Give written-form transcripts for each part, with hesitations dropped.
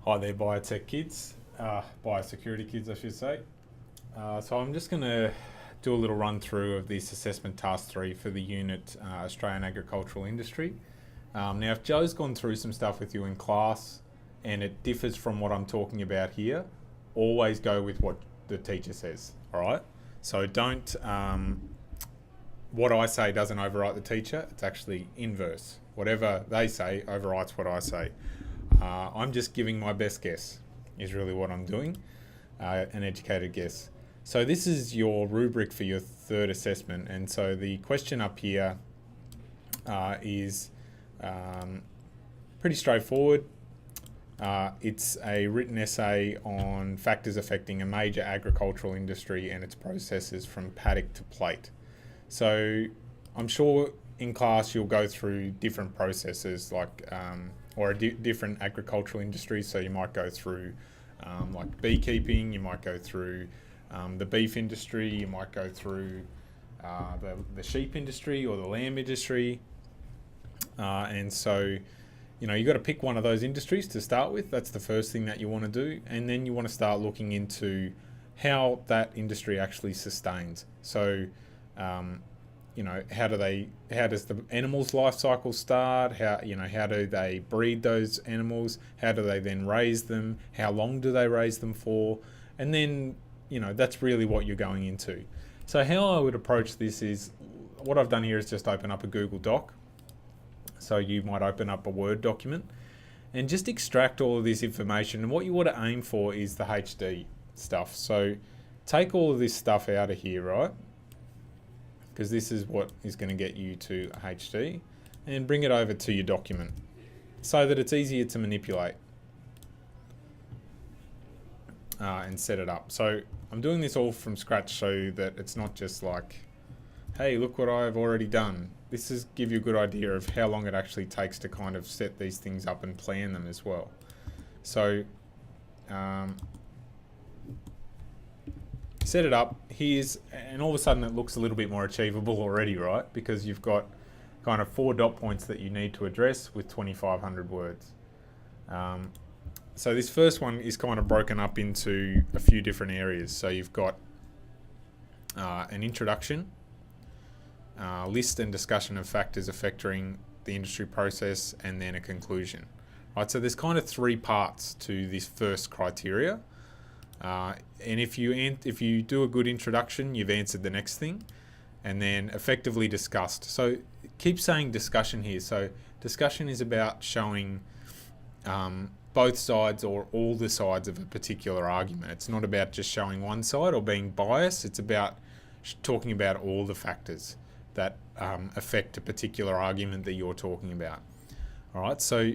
Hi there, biotech kids, biosecurity kids, I should say. So I'm just going to do a little run through of this assessment task 3 for the unit Australian Agricultural Industry. Now, if Joe's gone through some stuff with you in class and it differs from what I'm talking about here, always go with what the teacher says, all right? So don't, what I say doesn't overwrite the teacher, it's actually inverse. Whatever they say overwrites what I say. I'm just giving my best guess, is really what I'm doing, an educated guess. So this is your rubric for your third assessment, and so the question up here is pretty straightforward. It's a written essay on factors affecting a major agricultural industry and its processes from paddock to plate. So I'm sure in class you'll go through different processes like or different agricultural industries. So you might go through like beekeeping, you might go through the beef industry, you might go through the sheep industry or the lamb industry. And so, you know, you've got to pick one of those industries to start with. That's the first thing that you want to do. And then you want to start looking into how that industry actually sustains. So, you know, how does the animal's life cycle start? How do they breed those animals? How do they then raise them? How long do they raise them for? And then, you know, that's really what you're going into. So how I would approach this is, what I've done here is just open up a Google Doc. So you might open up a Word document and just extract all of this information. And what you want to aim for is the HD stuff. So take all of this stuff out of here, right? Because this is what is going to get you to HD, and bring it over to your document so that it's easier to manipulate and set it up. So I'm doing this all from scratch so that it's not just like, hey, look what I've already done. This is give you a good idea of how long it actually takes to kind of set these things up and plan them as well. So set it up, and all of a sudden it looks a little bit more achievable already, right? Because you've got kind of 4 dot points that you need to address with 2,500 words. So this first one is kind of broken up into a few different areas. So you've got an introduction, list and discussion of factors affecting the industry process, and then a conclusion. Right, so there's kind of 3 parts to this first criteria. And if you do a good introduction, you've answered the next thing, and then effectively discussed. So keep saying discussion here. So discussion is about showing both sides or all the sides of a particular argument. It's not about just showing one side or being biased. It's about talking about all the factors that affect a particular argument that you're talking about. All right, so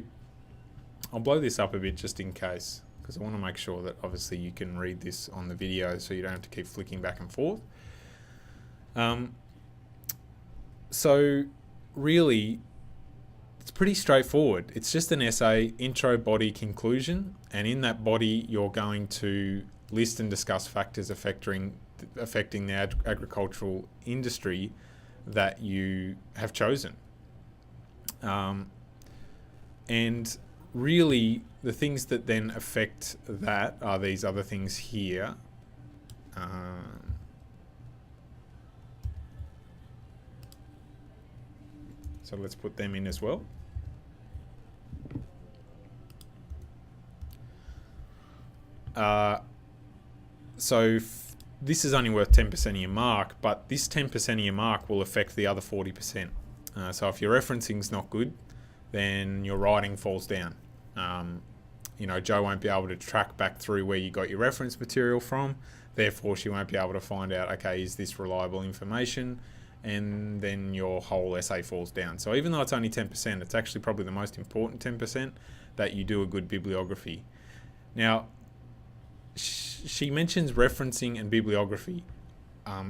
I'll blow this up a bit just in case, because I want to make sure that obviously you can read this on the video so you don't have to keep flicking back and forth. So really, it's pretty straightforward. It's just an essay, intro, body, conclusion, and in that body you're going to list and discuss factors affecting the agricultural industry that you have chosen. And really, the things that then affect that are these other things here. So let's put them in as well. This is only worth 10% of your mark, but this 10% of your mark will affect the other 40%. So if your referencing's not good, then your writing falls down. You know, Jo won't be able to track back through where you got your reference material from. Therefore, she won't be able to find out, okay, is this reliable information? And then your whole essay falls down. So even though it's only 10%, it's actually probably the most important 10% that you do a good bibliography. Now, she mentions referencing and bibliography.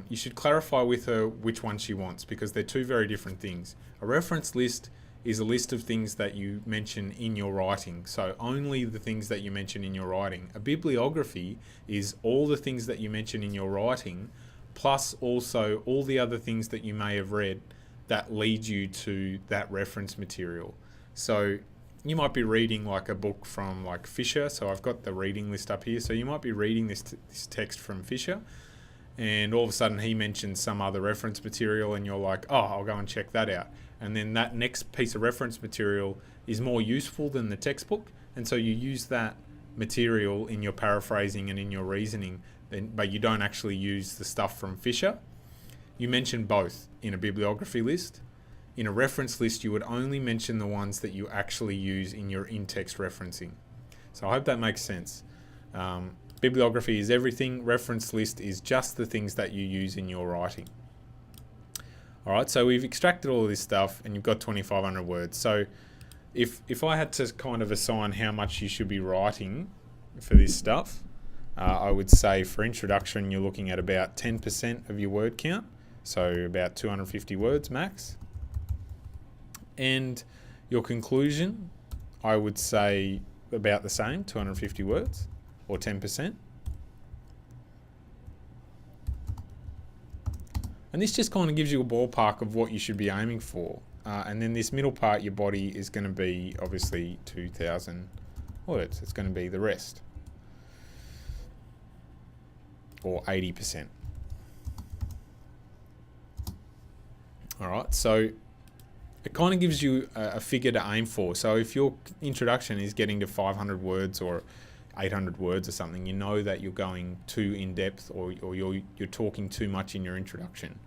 You should clarify with her which one she wants, because they're 2 very different things. A reference list is a list of things that you mention in your writing. So only the things that you mention in your writing. A bibliography is all the things that you mention in your writing, plus also all the other things that you may have read that lead you to that reference material. So you might be reading like a book from like Fisher. So I've got the reading list up here. So you might be reading this text from Fisher, and all of a sudden he mentions some other reference material, and you're like, oh, I'll go and check that out. And then that next piece of reference material is more useful than the textbook, and so you use that material in your paraphrasing and in your reasoning, but you don't actually use the stuff from Fisher. You mention both in a bibliography list. In a reference list, you would only mention the ones that you actually use in your in-text referencing. So I hope that makes sense. Bibliography is everything. Reference list is just the things that you use in your writing. All right, so we've extracted all of this stuff, and you've got 2,500 words. So if I had to kind of assign how much you should be writing for this stuff, I would say for introduction, you're looking at about 10% of your word count, so about 250 words max. And your conclusion, I would say about the same, 250 words, or 10%. And this just kind of gives you a ballpark of what you should be aiming for. And then this middle part, your body, is going to be obviously 2,000 words. It's going to be the rest, or 80%. All right, so it kind of gives you a figure to aim for. So if your introduction is getting to 500 words or 800 words or something, you know that you're going too in depth, or you're talking too much in your introduction.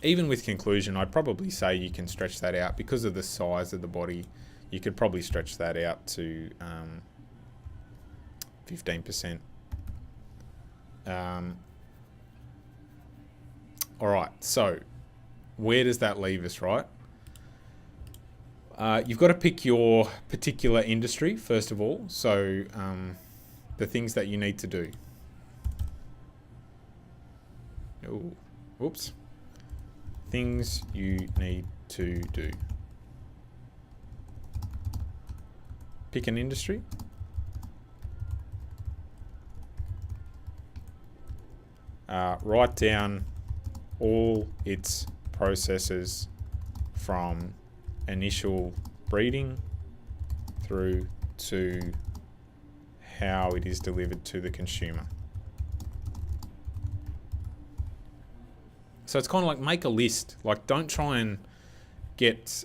Even with conclusion, I'd probably say you can stretch that out because of the size of the body. You could probably stretch that out to 15%. All right, so where does that leave us, right? You've got to pick your particular industry, first of all. So the things that you need to do. Oh, whoops. Things you need to do. Pick an industry. Write down all its processes from initial breeding through to how it is delivered to the consumer. So it's kind of like make a list. Like, don't try and get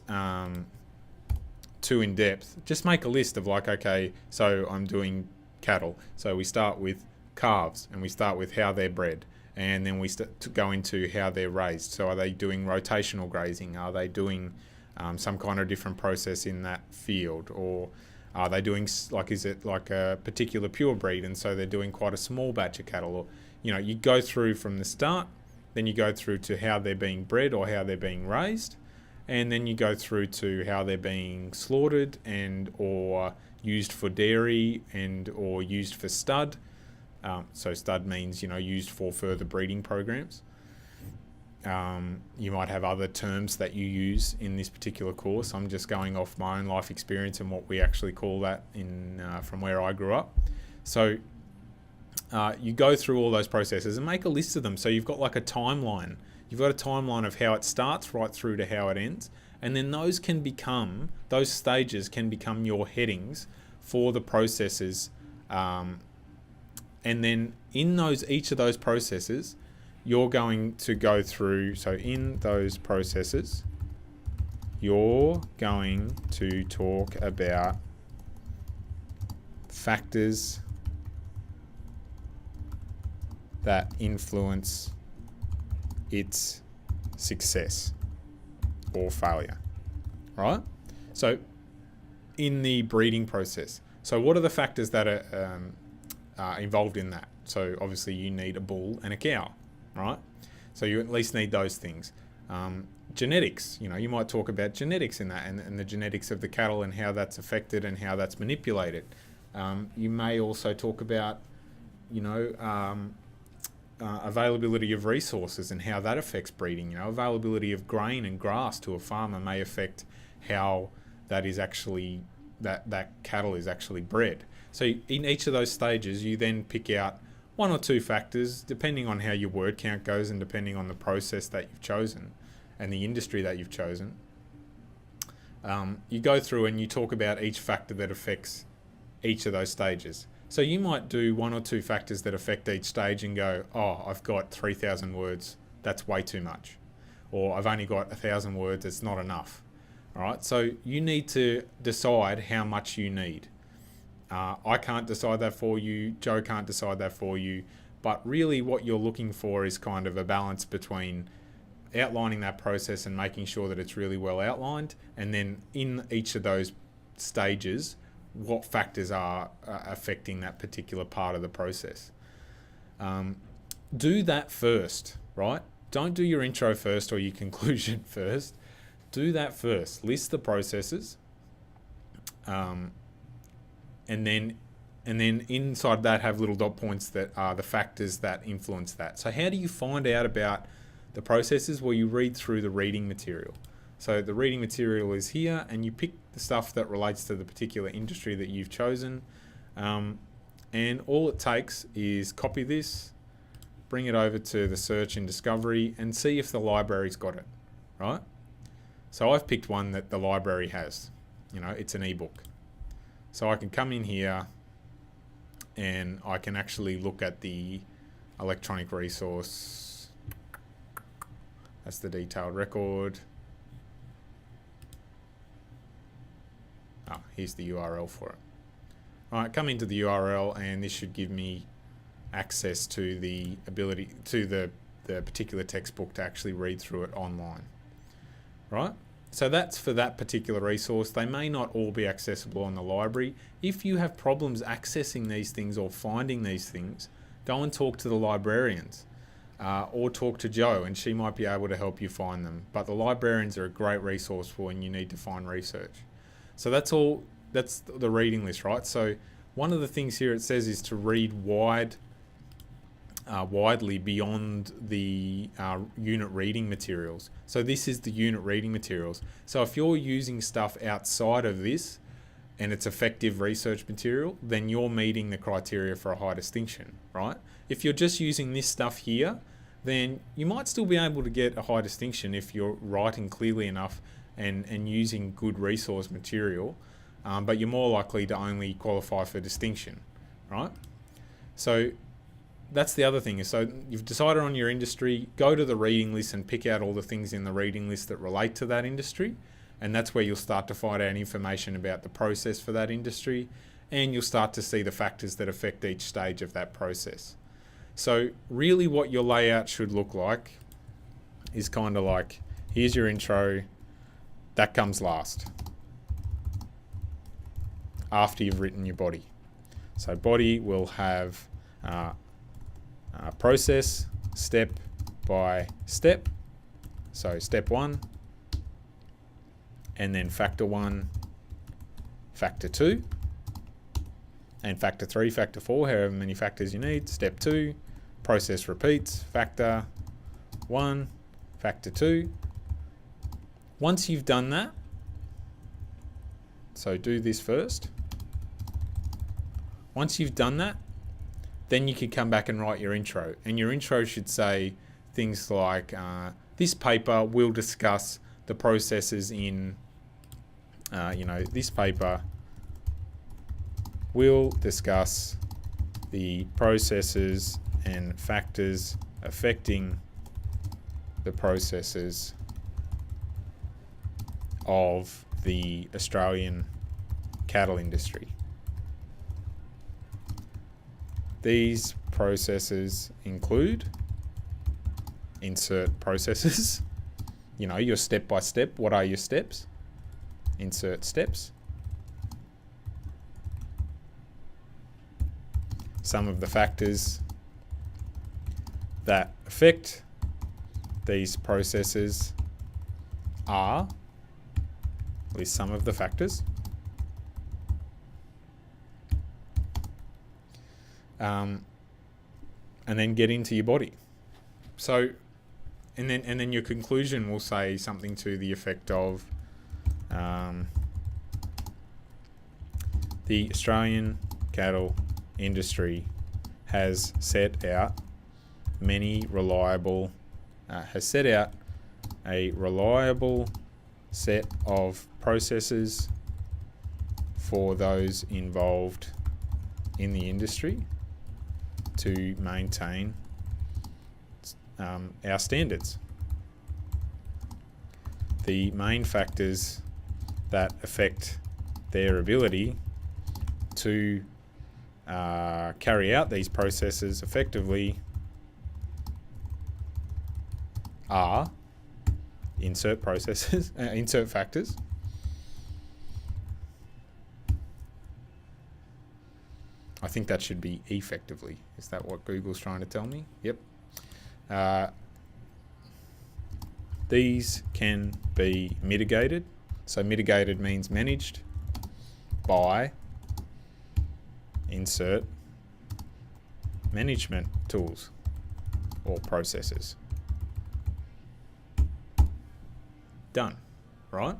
too in depth. Just make a list of like, okay, so I'm doing cattle. So we start with calves, and we start with how they're bred. And then we start to go into how they're raised. So are they doing rotational grazing? Are they doing some kind of different process in that field? Or are they doing, like, is it like a particular pure breed, and so they're doing quite a small batch of cattle? Or, you know, you go through from the start, then you go through to how they're being bred or how they're being raised, and then you go through to how they're being slaughtered and or used for dairy and or used for stud. So stud means, you know, used for further breeding programs. You might have other terms that you use in this particular course. I'm just going off my own life experience and what we actually call that in from where I grew up. So you go through all those processes and make a list of them. So you've got like a timeline. You've got a timeline of how it starts right through to how it ends. And then those stages can become your headings for the processes. And then in each of those processes, you're going to go through, so in those processes, you're going to talk about factors that influence its success or failure, right? So in the breeding process, so what are the factors that are involved in that? So obviously you need a bull and a cow, right? So you at least need those things. Genetics, you know, you might talk about genetics in that, and the genetics of the cattle and how that's affected and how that's manipulated. You may also talk about, you know, availability of resources and how that affects breeding. You know, availability of grain and grass to a farmer may affect how that is actually, that cattle is actually bred. So in each of those stages, you then pick out one or two factors, depending on how your word count goes and depending on the process that you've chosen and the industry that you've chosen. you go through and you talk about each factor that affects each of those stages. So you might do 1 or 2 factors that affect each stage and go, oh, I've got 3,000 words, that's way too much. Or I've only got 1,000 words, it's not enough. All right, so you need to decide how much you need. I can't decide that for you, Joe can't decide that for you, but really what you're looking for is kind of a balance between outlining that process and making sure that it's really well outlined, and then in each of those stages, what factors are affecting that particular part of the process. Do that first, right? Don't do your intro first or your conclusion first. Do that first. List the processes, and then inside that have little dot points that are the factors that influence that. So how do you find out about the processes? Well, you read through the reading material. So the reading material is here, and you pick the stuff that relates to the particular industry that you've chosen. And all it takes is copy this, bring it over to the search and discovery, and see if the library's got it, right? So I've picked one that the library has. It's an ebook. So I can come in here and I can actually look at the electronic resource. That's the detailed record. Here's the URL for it. All right, come into the URL, and this should give me access to the ability to the particular textbook to actually read through it online. Right? So that's for that particular resource. They may not all be accessible on the library. If you have problems accessing these things or finding these things, go and talk to the librarians, or talk to Jo, and she might be able to help you find them. But the librarians are a great resource for when you need to find research. So that's the reading list, right? So one of the things here it says is to read widely beyond the unit reading materials. So this is the unit reading materials. So if you're using stuff outside of this and it's effective research material, then you're meeting the criteria for a high distinction, right? If you're just using this stuff here, then you might still be able to get a high distinction if you're writing clearly enough and using good resource material, but you're more likely to only qualify for distinction, right? So that's the other thing. So you've decided on your industry, go to the reading list and pick out all the things in the reading list that relate to that industry, and that's where you'll start to find out information about the process for that industry, and you'll start to see the factors that affect each stage of that process. So really what your layout should look like is kind of like, here's your intro, that comes last, after you've written your body. So body will have process step by step. So step 1, and then factor 1, factor 2, and factor 3, factor 4, however many factors you need. Step 2, process repeats, factor 1, factor 2. Once you've done that, so do this first. Once you've done that, then you can come back and write your intro. And your intro should say things like, this paper will discuss the processes in, this paper will discuss the processes and factors affecting the processes of the Australian cattle industry. These processes include, insert processes, your step by step. What are your steps? Insert steps. Some of the factors that affect these processes are, list some of the factors. And then get into your body. So, and then your conclusion will say something to the effect of, the Australian cattle industry has set out a reliable set of processes for those involved in the industry to maintain our standards. The main factors that affect their ability to carry out these processes effectively are insert processes, insert factors. I think that should be effectively. Is that what Google's trying to tell me? Yep. These can be mitigated. So mitigated means managed by insert management tools or processes. Done, right?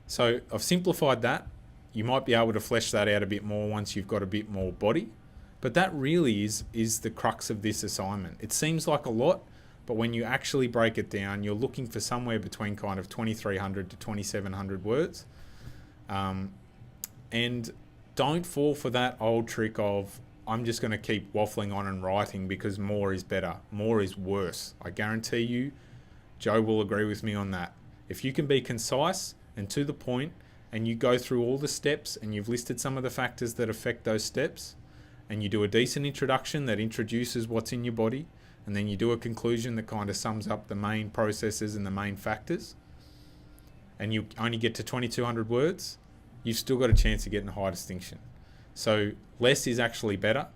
So I've simplified that. You might be able to flesh that out a bit more once you've got a bit more body. But that really is the crux of this assignment. It seems like a lot, but when you actually break it down, you're looking for somewhere between kind of 2,300 to 2,700 words. And don't fall for that old trick of, I'm just going to keep waffling on and writing because more is better. More is worse. I guarantee you, Joe will agree with me on that. If you can be concise and to the point, and you go through all the steps and you've listed some of the factors that affect those steps, and you do a decent introduction that introduces what's in your body, and then you do a conclusion that kind of sums up the main processes and the main factors, and you only get to 2,200 words, you've still got a chance of getting a high distinction. So less is actually better.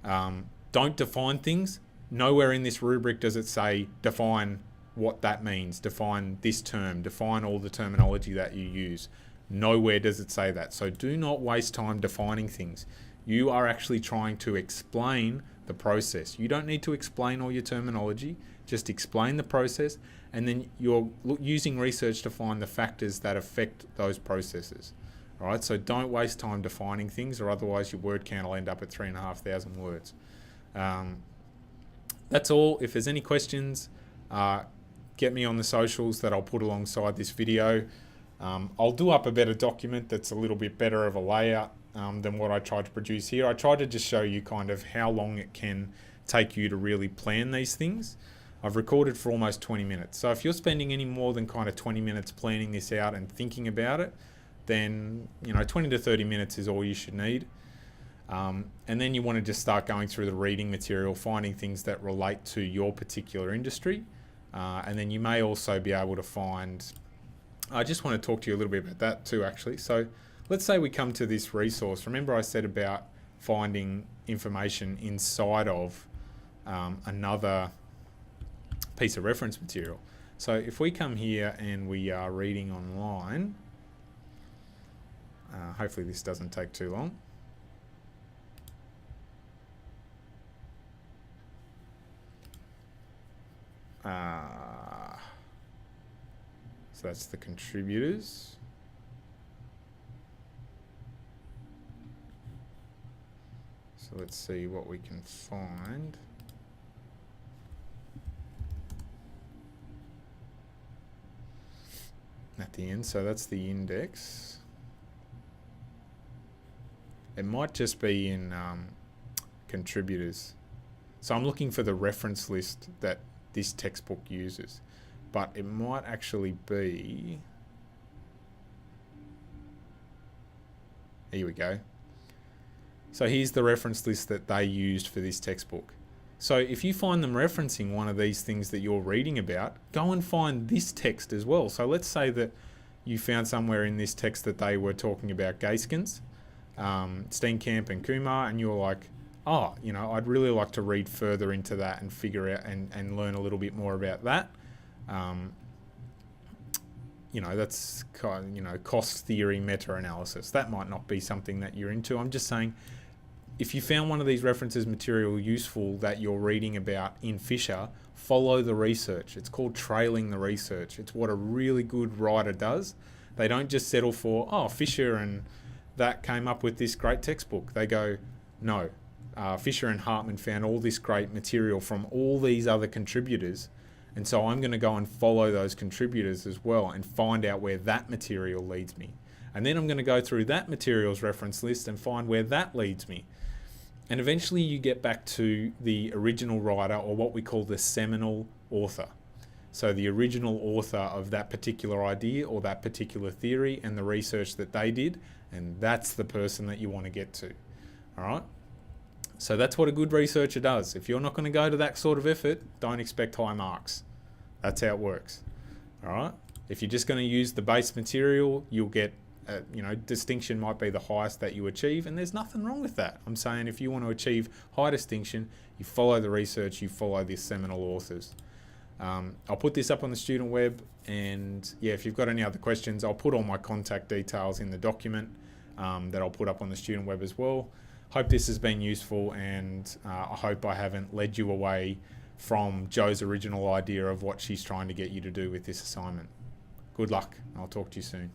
Don't define things. Nowhere in this rubric does it say define what that means, define this term, define all the terminology that you use. Nowhere does it say that. So do not waste time defining things. You are actually trying to explain the process. You don't need to explain all your terminology, just explain the process, and then you're using research to find the factors that affect those processes. All right, so don't waste time defining things, or otherwise your word count will end up at 3,500 words. That's all. If there's any questions, get me on the socials that I'll put alongside this video. I'll do up a better document that's a little bit better of a layout than what I tried to produce here. I tried to just show you kind of how long it can take you to really plan these things. I've recorded for almost 20 minutes. So if you're spending any more than kind of 20 minutes planning this out and thinking about it, then 20 to 30 minutes is all you should need. And then you want to just start going through the reading material, finding things that relate to your particular industry. And then you may also be able to find, I just want to talk to you a little bit about that too, actually. So let's say we come to this resource. Remember I said about finding information inside of another piece of reference material. So if we come here and we are reading online, hopefully this doesn't take too long. So that's the contributors. So let's see what we can find. At the end, so that's the index. It might just be in contributors. So I'm looking for the reference list that this textbook uses, but it might actually be, here we go. So here's the reference list that they used for this textbook. So if you find them referencing one of these things that you're reading about, go and find this text as well. So let's say that you found somewhere in this text that they were talking about Gaskins, Steenkamp and Kumar, and you're like, oh, I'd really like to read further into that and figure out and learn a little bit more about that. That's kind of, cost theory, meta-analysis. That might not be something that you're into. I'm just saying, if you found one of these references material useful that you're reading about in Fisher, follow the research. It's called trailing the research. It's what a really good writer does. They don't just settle for, oh, Fisher and that came up with this great textbook. They go, no, Fisher and Hartman found all this great material from all these other contributors, And so I'm going to go and follow those contributors as well and find out where that material leads me. And then I'm going to go through that materials reference list and find where that leads me. And eventually you get back to the original writer, or what we call the seminal author. So the original author of that particular idea or that particular theory and the research that they did, and that's the person that you want to get to. All right? So that's what a good researcher does. If you're not going to go to that sort of effort, don't expect high marks. That's how it works. All right? If you're just going to use the base material, you'll get distinction might be the highest that you achieve, and there's nothing wrong with that. I'm saying if you want to achieve high distinction, you follow the research, you follow these seminal authors. I'll put this up on the student web, and yeah, if you've got any other questions, I'll put all my contact details in the document that I'll put up on the student web as well. Hope this has been useful, and I hope I haven't led you away from Jo's original idea of what she's trying to get you to do with this assignment. Good luck. I'll talk to you soon.